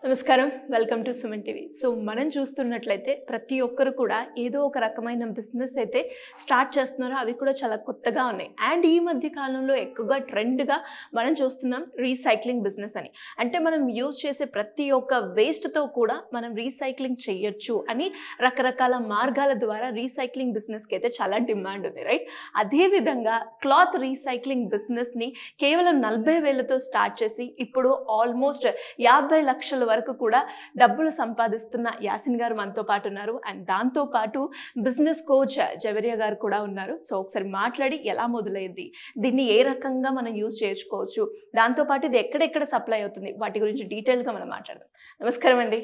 నమస్కారం welcome to Suman TV. So మనం చూస్తున్నట్లయితే ప్రతి ఒక్కరు కూడా ఏదో ఒక రకమైన బిజినెస్ అయితే స్టార్ట్ చేస్తున్నారు. అవి కూడా చాలా కొత్తగా ఉన్నాయి. అండ్ ఈ మధ్య కాలంలో ఎక్కువగా ట్రెండ్గా మనం చూస్తున్నాం రీసైక్లింగ్ బిజినెస్ అని. అంటే మనం యూజ్ చేసే ప్రతి ఒక్క వేస్ట్తో కూడా మనం రీసైక్లింగ్ చేయొచ్చు అని రకరకాల మార్గాల ద్వారా రీసైక్లింగ్ బిజినెస్కి అయితే చాలా డిమాండ్ ఉంది, రైట్? అదేవిధంగా క్లాత్ రీసైక్లింగ్ బిజినెస్ని కేవలం 40,000తో స్టార్ట్ చేసి ఇప్పుడు ఆల్మోస్ట్ 50 లక్షల వరకు కూడా డబ్బులు సంపాదిస్తున్న యాసిన్ గారు మనతో పాటు ఉన్నారు. అండ్ దాంతో పాటు బిజినెస్ కోచ్ జవేరియా గారు కూడా ఉన్నారు. సో ఒకసారి మాట్లాడి ఎలా మొదలైంది, దీన్ని ఏ రకంగా మనం యూజ్ చేసుకోవచ్చు, దాంతో పాటు ఇది ఎక్కడెక్కడ సప్లై అవుతుంది, వాటి గురించి డీటెయిల్గా మనం మాట్లాడదాం. నమస్కారం అండి.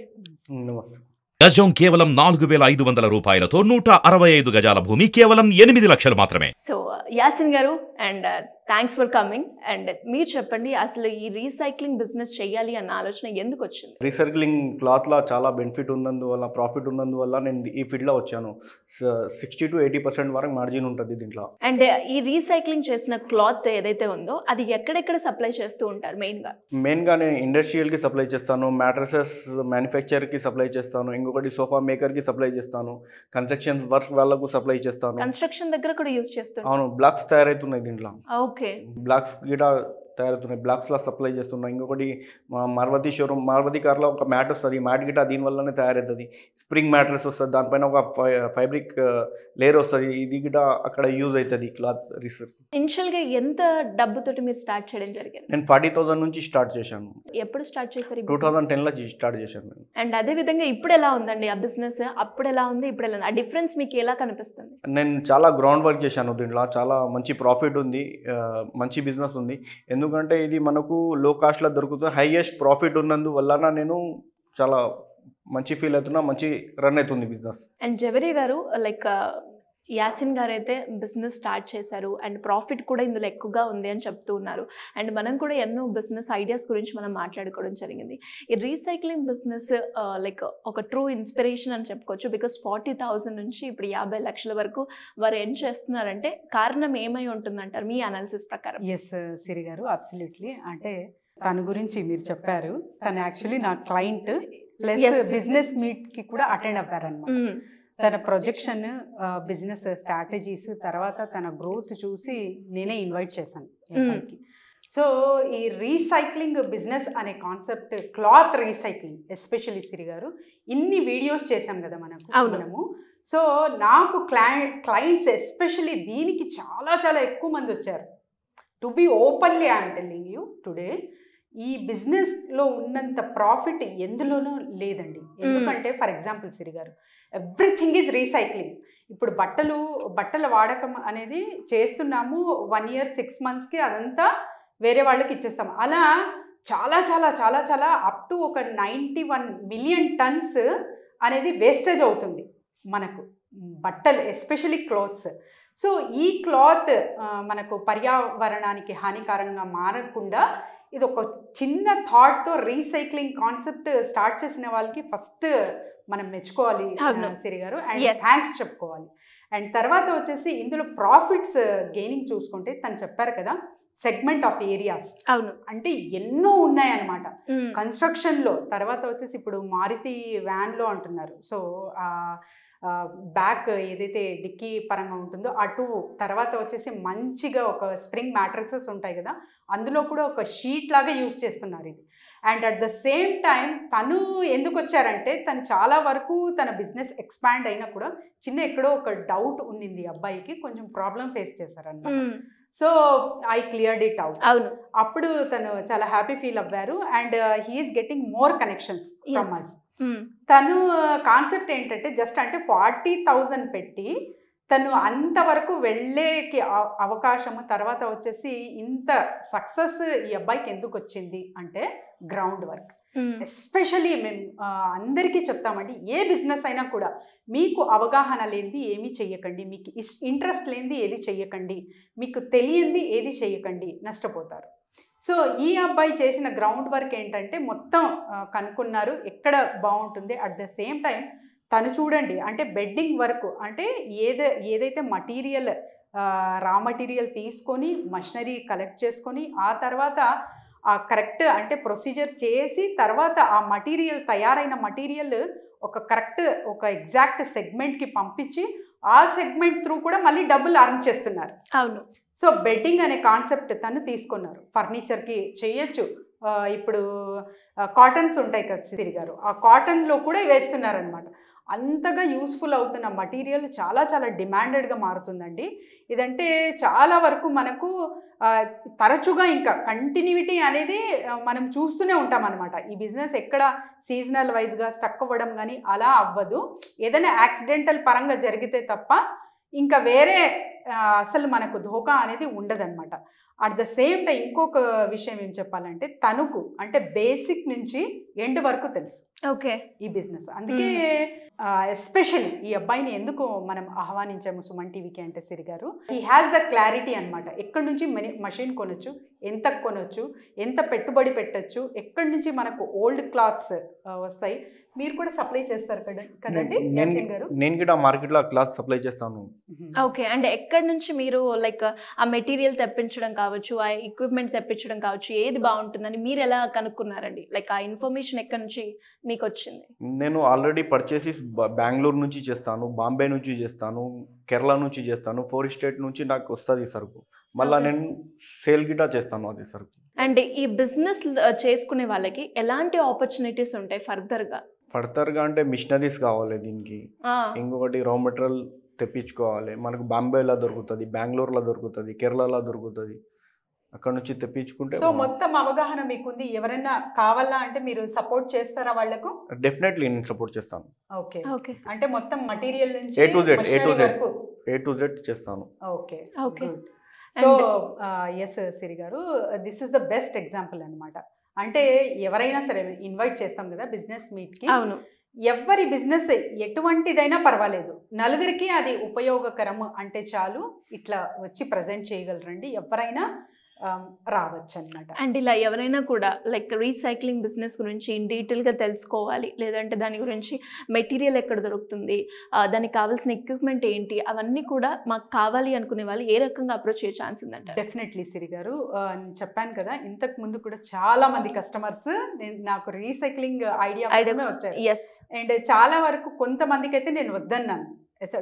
గజం కేవలం 4,500 రూపాయలతో 165 గజాల భూమి కేవలం 8 లక్షలు మాత్రమే. సో యాసిన్ గారు and thanks for coming. And మీరు చెప్పండి, అసలు ఈ రీసైక్లింగ్ బిజినెస్ చేయాలి అన్న ఆలోచన ఎందుకు వచ్చింది? రీసైక్లింగ్ క్లాత్లో చాలా బెనిఫిట్ ఉన్నందువల్ల, ప్రాఫిట్ ఉన్నందువల్ల నేను ఈ ఫీల్డ్లో వచ్చాను. 60 to 80% వరకు మార్జిన్ ఉంటుంది దీంట్లో. అండ్ ఈ రీసైక్లింగ్ చేసిన క్లాత్ ఏదైతే ఉందో అది ఎక్కడెక్కడ సప్లై చేస్తూ ఉంటారు? మెయిన్గా నేను ఇండస్ట్రియల్కి సప్లై చేస్తాను, మ్యాట్రసెస్ మ్యానుఫ్యాక్చర్కి సప్లై చేస్తాను, ఇంకొకటి సోఫా మేకర్కి సప్లై చేస్తాను, కన్స్ట్రక్షన్ వర్క్ వాళ్ళకు సప్లై చేస్తాను. కన్స్ట్రక్షన్ దగ్గర కూడా యూజ్ చేస్తాను. అవును, బ్లాక్స్ తయారవుతున్నాయి దీంట్లో. ఓకే, బ్లాక్స్ గిట తయారవుతున్నాయి, బ్లాక్స్లో సప్లై చేస్తున్నాయి. ఇంకొకటి మారుతి షోరూమ్, మారుతి కార్లో ఒక మ్యాట్ వస్తుంది, మ్యాట్ గిట దీనివల్లనే తయారవుతుంది. స్ప్రింగ్ మ్యాట్రెస్ వస్తుంది, దానిపైన ఒక ఫైబ్రిక్ లేయర్ వస్తుంది, ఇది గిట అక్కడ యూజ్ అవుతుంది క్లాత్ రీసైక్లింగ్. ఇనిషియల్గా ఎంత డబ్బుతోటి మీరు స్టార్ట్ చేయడం జరిగింది? నేను 40,000 నుంచి స్టార్ట్ చేశాను. ఎప్పుడు స్టార్ట్ చేశారు? 2010లో స్టార్ట్ చేశాను. అండ్ అదే విధంగా ఇప్పుడు ఎలా ఉందండి ఆ బిజినెస్? అప్పుడు ఎలా ఉంది, ఇప్పుడు ఎలా ఉంది? ఆ డిఫరెన్స్ మీకు ఎలా కనిపిస్తుంది? నేను చాలా గ్రౌండ్ వర్క్ చేశాను దీంట్లో, చాలా మంచి ప్రాఫిట్ ఉంది, మంచి బిజినెస్ ఉంది. ఎందుకంటే ఇది మనకు లో కాస్ట్లో దొరుకుతుంది, హైయెస్ట్ ప్రాఫిట్ ఉన్నందువల్ల నేను చాలా మంచి ఫీల్ అవుతున్నా, మంచి రన్ అవుతుంది బిజినెస్. అండ్ జవేరియా గారు, లైక్ యాసిన్ గారు అయితే బిజినెస్ స్టార్ట్ చేశారు అండ్ ప్రాఫిట్ కూడా ఇందులో ఎక్కువగా ఉంది అని చెప్తూ ఉన్నారు. అండ్ మనం కూడా ఎన్నో బిజినెస్ ఐడియాస్ గురించి మనం మాట్లాడుకోవడం జరిగింది. ఈ రీసైక్లింగ్ బిజినెస్ లైక్ ఒక ట్రూ ఇన్స్పిరేషన్ అని చెప్పుకోవచ్చు. బికాస్ 40,000 నుంచి ఇప్పుడు 50 లక్షల వరకు వారు ఏం చేస్తున్నారంటే కారణం ఏమై ఉంటుందంటారు మీ అనాలిసిస్ ప్రకారం? ఎస్ సిరి గారు, అబ్సల్యూట్లీ. అంటే తన గురించి మీరు చెప్పారు, తను యాక్చువల్లీ నా క్లయింట్ ప్లస్ బిజినెస్ మీట్కి కూడా అటెండ్ అవ్వారనమాట. తన ప్రొజెక్షన్, బిజినెస్ స్ట్రాటజీస్, తర్వాత తన గ్రోత్ చూసి నేనే ఇన్వైట్ చేశాను ఎంఐకి. సో ఈ రీసైక్లింగ్ బిజినెస్ అనే కాన్సెప్ట్, క్లాత్ రీసైక్లింగ్ ఎస్పెషల్లీ సిరి గారు ఇన్ని వీడియోస్ చేశాం కదా మనము. సో నాకు క్లయింట్స్ ఎస్పెషల్లీ దీనికి చాలా చాలా ఎక్కువ మంది వచ్చారు. To be openly I'm telling you today, ఈ బిజినెస్లో ఉన్నంత ప్రాఫిట్ ఎందులోనూ లేదండి. ఎందుకంటే ఫర్ ఎగ్జాంపుల్ సిరి గారు, ఎవ్రీథింగ్ ఈజ్ రీసైక్లింగ్. ఇప్పుడు బట్టల వాడకం అనేది చేస్తున్నాము, 1 year 6 monthsకి అదంతా వేరే వాళ్ళకి ఇచ్చేస్తాము. అలా చాలా చాలా చాలా చాలా అప్ టు ఒక 91 million tons అనేది వేస్టేజ్ అవుతుంది మనకు బట్టలు, ఎస్పెషల్లీ క్లాత్స్. సో ఈ క్లాత్ మనకు పర్యావరణానికి హానికరంగా మారకుండా ఇది ఒక చిన్న థాట్తో రీసైక్లింగ్ కాన్సెప్ట్ స్టార్ట్ చేసిన వాళ్ళకి ఫస్ట్ మనం మెచ్చుకోవాలి సిరి గారు, అండ్ థ్యాంక్స్ చెప్పుకోవాలి. అండ్ తర్వాత వచ్చేసి ఇందులో ప్రాఫిట్స్ గెయినింగ్ చూసుకుంటే తను చెప్పారు కదా, సెగ్మెంట్ ఆఫ్ ఏరియాస్. అవును, అంటే ఎన్నో ఉన్నాయన్నమాట కన్స్ట్రక్షన్లో. తర్వాత వచ్చేసి ఇప్పుడు మారుతి వ్యాన్లో అంటున్నారు. సో బ్యాక్ ఏదైతే డిక్కీ పరంగా ఉంటుందో అటు, తర్వాత వచ్చేసి మంచిగా ఒక స్ప్రింగ్ మ్యాట్రసెస్ ఉంటాయి కదా, అందులో కూడా ఒక షీట్ లాగా యూజ్ చేస్తున్నారు ఇది. And at the same time తను ఎందుకు వచ్చారంటే, తను చాలా వరకు తన బిజినెస్ ఎక్స్పాండ్ అయినా కూడా ఎక్కడో ఒక డౌట్ ఉన్నింది అబ్బాయికి, కొంచెం ప్రాబ్లం ఫేస్ చేశారన్నమాట. So I cleared it out. అవును, అప్పుడు తను చాలా హ్యాపీ ఫీల్ అవ్వారు. And he's getting more connections from us. తను కాన్సెప్ట్ ఏంటంటే జస్ట్ అంటే 40,000 పెట్టి తను అంతవరకు వెళ్ళేకి అవకాశము, తర్వాత వచ్చేసి ఇంత సక్సెస్ ఈ అబ్బాయికి ఎందుకు వచ్చింది అంటే గ్రౌండ్ వర్క్. ఎస్పెషల్లీ మేము అందరికీ చెప్తామండి, ఏ బిజినెస్ అయినా కూడా మీకు అవగాహన లేనిది ఏమీ చెయ్యకండి, మీకు ఇంట్రెస్ట్ లేనిది ఏది చెయ్యకండి, మీకు తెలియంది ఏది చెయ్యకండి, నష్టపోతారు. సో ఈ అబ్బాయి చేసిన గ్రౌండ్ వర్క్ ఏంటంటే మొత్తం కనుక్కున్నారు ఎక్కడ బాగుంటుంది. అట్ ద సేమ్ టైం తను చూడండి, అంటే బెడ్డింగ్ వర్క్ అంటే ఏదైతే మటీరియల్, రా మటీరియల్ తీసుకొని మషనరీ కలెక్ట్ చేసుకొని ఆ తర్వాత ఆ కరెక్ట్ అంటే ప్రొసీజర్ చేసి తర్వాత ఆ మటీరియల్ తయారైన మటీరియల్ ఒక కరెక్ట్ ఒక ఎగ్జాక్ట్ సెగ్మెంట్కి పంపించి ఆ సెగ్మెంట్ త్రూ కూడా మళ్ళీ డబ్బులు అర్న్ చేస్తున్నారు. అవును. సో బెడ్డింగ్ అనే కాన్సెప్ట్ తను తీసుకున్నారు. ఫర్నిచర్కి చేయొచ్చు. ఇప్పుడు కాటన్స్ ఉంటాయి కదా సిరి గారు, ఆ కాటన్లో కూడా వేస్తున్నారనమాట. అంతగా యూస్ఫుల్ అవుతున్న మటీరియల్ చాలా చాలా డిమాండెడ్గా మారుతుందండి. ఇదంటే చాలా వరకు మనకు తరచుగా ఇంకా కంటిన్యూటీ అనేది మనం చూస్తూనే ఉంటాం అనమాట. ఈ బిజినెస్ ఎక్కడ సీజనల్ వైజ్గా స్టక్ అవ్వడం కానీ అలా అవ్వదు. ఏదైనా యాక్సిడెంటల్ పరంగా జరిగితే తప్ప ఇంకా వేరే అసలు మనకు ధోకా అనేది ఉండదన్నమాట. అట్ ద సేమ్ టైం ఇంకొక విషయం ఏం చెప్పాలంటే తణుకు అంటే బేసిక్ నుంచి ఎండ్ వరకు తెలుసు ఓకే ఈ బిజినెస్. అందుకే ఎస్పెషల్లీ ఈ అబ్బాయిని ఎందుకు మనం ఆహ్వానించాము సుమన్ టీవీకి అంటే సిరి గారు, హీ హ్యాస్ ద క్లారిటీ అనమాట. ఎక్కడి నుంచి మషిన్ కొనొచ్చు, ఎంత కొనొచ్చు, ఎంత పెట్టుబడి పెట్టచ్చు, ఎక్కడి నుంచి మనకు ఓల్డ్ క్లాత్స్ వస్తాయి. మీరు కూడా సప్లై చేస్తారు కదండి యాసిన్ గారు? నేను కూడా మార్కెట్లో క్లాత్ సప్లై చేస్తాను. ఓకే, అంటే ఎక్కడి నుంచి మీరు లైక్ ఆ మెటీరియల్ తెప్పించడం కావచ్చు, ఆ ఎక్విప్మెంట్ తెప్పించడం కావచ్చు, ఏది బాగుంటుందని మీరు ఎలా కనుక్కున్నారండి? లైక్ ఆ ఇన్ఫర్మేషన్ ఎక్కడి నుంచి మీకు వచ్చింది? నేను ఆల్రెడీ పర్చేసెస్ బెంగళూరు నుంచి చేస్తాను, బాంబే నుంచి చేస్తాను, కేరళ నుంచి చేస్తాను, 4 స్టేట్ నుంచి నాకు వస్తుంది సరుకు. మళ్ళీ నేను సేల్ గిటా చేస్తాను అది సరుకు. అండ్ ఈ బిజినెస్ చేసుకునే వాళ్ళకి ఎలాంటి ఆపర్చునిటీస్ ఉంటాయి ఫర్దర్గా అంటే మిషనరీస్ కావాలి దీనికి, ఇంకొకటి రా మెటీరియల్ తెప్పించుకోవాలి. మనకు బాంబేలో దొరుకుతుంది, బెంగళూరులో దొరుకుతుంది, కేరళలో దొరుకుతుంది. అక్కడ నుంచి తెప్పించుకుంటే సో మొత్తం అవగాహన మీకుంది. ఎవరైనా కావాలా అంటే మీరు సపోర్ట్ చేస్తారా వాళ్ళకు? డెఫినెట్లీ నేను సపోర్ట్ చేస్తాను. ఓకే ఓకే, అంటే మొత్తం మటీరియల్ నుంచి A to Z చేస్తాను. Okay okay. సో ఎస్ సిరి గారు, this is the best example అనమాట. అంటే ఎవరైనా సరే ఇన్వైట్ చేస్తాం కదా బిజినెస్ మీట్కి. అవును. ఎవరి బిజినెస్ ఎటువంటిదైనా పర్వాలేదు, నలుగురికి అది ఉపయోగకరం అంటే చాలు, ఇట్లా వచ్చి ప్రజెంట్ చేయగలరండి, ఎవరైనా రావచ్చు అన్నమాట. అండ్ ఇలా ఎవరైనా కూడా లైక్ రీసైక్లింగ్ బిజినెస్ గురించి ఇన్ డీటెయిల్గా తెలుసుకోవాలి, లేదంటే దాని గురించి మెటీరియల్ ఎక్కడ దొరుకుతుంది, దానికి కావాల్సిన ఎక్విప్మెంట్ ఏంటి, అవన్నీ కూడా మాకు కావాలి అనుకునే వాళ్ళు ఏ రకంగా అప్రోచ్ అయ్యే ఛాన్స్ ఉందంట? డెఫినెట్లీ సిరి గారు, నేను చెప్పాను కదా ఇంతకు ముందు కూడా చాలా మంది కస్టమర్స్ నాకు రీసైక్లింగ్ ఐడియా వచ్చారు. ఎస్. అండ్ చాలా వరకు కొంతమందికి అయితే నేను వద్దన్నాను,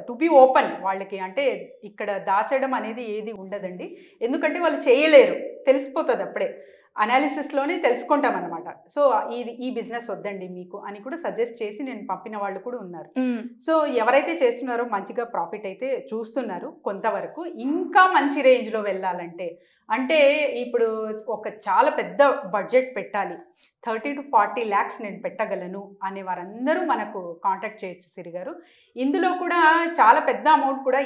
టు బీ ఓపెన్ వాళ్ళకి. అంటే ఇక్కడ దాచడం అనేది ఏది ఉండదండి, ఎందుకంటే వాళ్ళు చేయలేరు, తెలిసిపోతుంది అప్పుడే, అనాలిసిస్లోనే తెలుసుకుంటాం అనమాట. సో ఈ బిజినెస్ వద్దండి మీకు అని కూడా సజెస్ట్ చేసి నేను పంపిన వాళ్ళు కూడా ఉన్నారు. సో ఎవరైతే చేస్తున్నారో మంచిగా ప్రాఫిట్ అయితే చూస్తున్నారు. కొంతవరకు ఇంకా మంచి రేంజ్లో వెళ్ళాలంటే, అంటే ఇప్పుడు ఒక చాలా పెద్ద బడ్జెట్ పెట్టాలి, 30 to 40 lakhs నేను పెట్టగలను అనే వారందరూ మనకు కాంటాక్ట్ చేయొచ్చు సిరి గారు. ఇందులో కూడా చాలా పెద్ద అమౌంట్ కూడా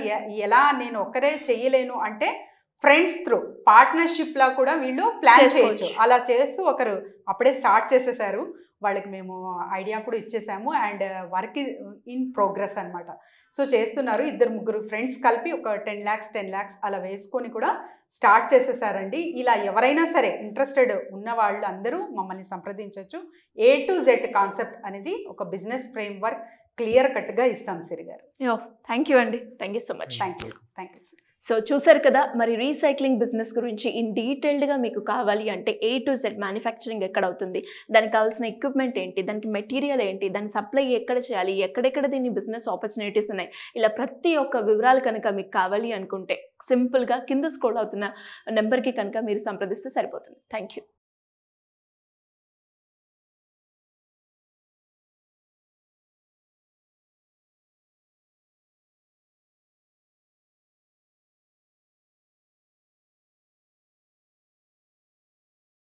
ఎలా నేను ఒక్కరే చేయలేను అంటే ఫ్రెండ్స్ త్రూ పార్ట్నర్షిప్లా కూడా వీళ్ళు ప్లాన్ చేయొచ్చు. అలా చేస్తూ ఒకరు అప్పుడే స్టార్ట్ చేసేసారు, వాళ్ళకి మేము ఐడియా కూడా ఇచ్చేసాము అండ్ వర్క్ ఇన్ ప్రోగ్రెస్ అనమాట. సో చేస్తున్నారు, 2-3 ఫ్రెండ్స్ కలిపి ఒక 10 lakhs అలా వేసుకొని కూడా స్టార్ట్ చేసేసారండి. ఇలా ఎవరైనా సరే ఇంట్రెస్టెడ్ ఉన్న వాళ్ళు అందరూ మమ్మల్ని సంప్రదించవచ్చు. A to Z కాన్సెప్ట్ అనేది ఒక బిజినెస్ ఫ్రేమ్ వర్క్ క్లియర్ కట్గా ఇస్తాం సిరి గారు. థ్యాంక్ యూ అండి, thank you so much. Thank you sir. So చూసారు కదా, మరి రీసైక్లింగ్ బిజినెస్ గురించి ఇన్ డీటెయిల్డ్గా మీకు కావాలి అంటే A to Z మ్యానుఫ్యాక్చరింగ్ ఎక్కడ అవుతుంది, దానికి కావాల్సిన ఎక్విప్మెంట్ ఏంటి, దానికి మెటీరియల్ ఏంటి, దాని సప్లై ఎక్కడ చేయాలి, ఎక్కడెక్కడ దీని బిజినెస్ ఆపర్చునిటీస్ ఉన్నాయి, ఇలా ప్రతి ఒక్క వివరాలు కనుక మీకు కావాలి అనుకుంటే సింపుల్గా కింద స్క్రోల్ అవుతున్న నెంబర్కి కనుక మీరు సంప్రదిస్తే సరిపోతుంది. Thank you.